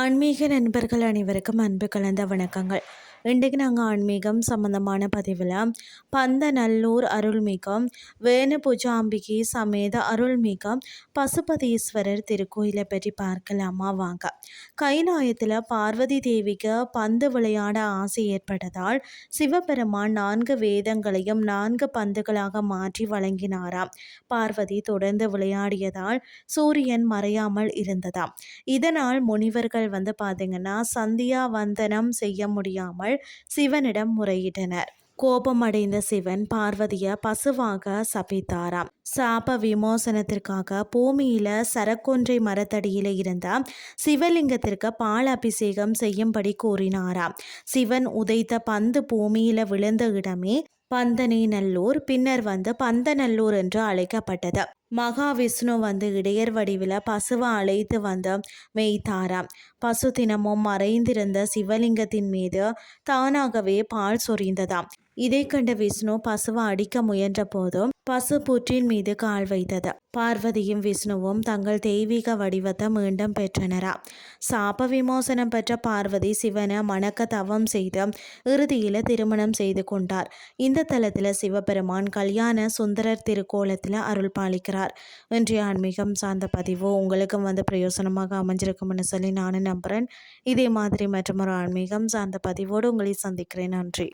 ஆன்மீக நண்பர்கள் அனைவருக்கும் அன்பு கலந்த வணக்கங்கள். இன்றைக்கு நாங்கள் ஆன்மீகம் சம்பந்தமான பதிவில் பந்தநல்லூர் அருள்மிகம் வேணு பூஜாம்பிகை சமேத அருள்மிகம் பசுபதீஸ்வரர் திருக்கோயிலை பற்றி பார்க்கலாமா வாங்க. கைலாயத்தில் பார்வதி தேவிக்கு பந்து விளையாட ஆசை ஏற்பட்டதால் சிவபெருமான் 4 வேதங்களையும் 4 பந்துகளாக மாற்றி வழங்கினாராம். பார்வதி தொடர்ந்து விளையாடியதால் சூரியன் மறையாமல் இருந்ததாம். இதனால் முனிவர்கள் பார்த்தீங்கன்னா சந்தியா வந்தனம் செய்ய முடியாமல் சிவனிடம் முறையிட்டனர். கோபமடைந்த சிவன் பார்வதியை பசுவாக சபித்தாராம். சாப விமோசனத்திற்காக பூமியில சரக்கொன்றை மரத்தடியில இருந்த சிவலிங்கத்திற்கு பால் அபிஷேகம் செய்யும்படி கூறினாராம். சிவன் உதைத்த பந்து பூமியில விழுந்த இடமே பந்தநல்லூர், பின்னர் பந்தநல்லூர் என்று அழைக்கப்பட்டது. மகாவிஷ்ணு இடையர் வடிவில் பசுவை அழைத்து மேய்த்தாராம். பசு தினமும் மறைந்திருந்த சிவலிங்கத்தின் மீது தானாகவே பால் சொரிந்ததாம். இதை கண்ட விஷ்ணு பசுவை அடிக்க முயன்ற போதும் பசு புற்றின் மீது கால் வைத்தது. பார்வதியும் விஷ்ணுவும் தங்கள் தெய்வீக வடிவத்தை மீண்டும் பெற்றனரா. சாப விமோசனம் பெற்ற பார்வதி சிவனை மணக்க தவம் செய்து இறுதியில் திருமணம் செய்து கொண்டார். இந்த தலத்தில் சிவபெருமான் கல்யாண சுந்தரர் திருக்கோலத்தில் அருள் பாலிக்கிறார். இன்றைய ஆன்மீகம் சார்ந்த பதிவு உங்களுக்கும் பிரயோசனமாக அமைஞ்சிருக்கும்னு சொல்லி நானும் நம்புகிறேன். இதே மாதிரி மற்றொரு ஆன்மீகம் சார்ந்த பதிவோடு உங்களை சந்திக்கிறேன். நன்றி.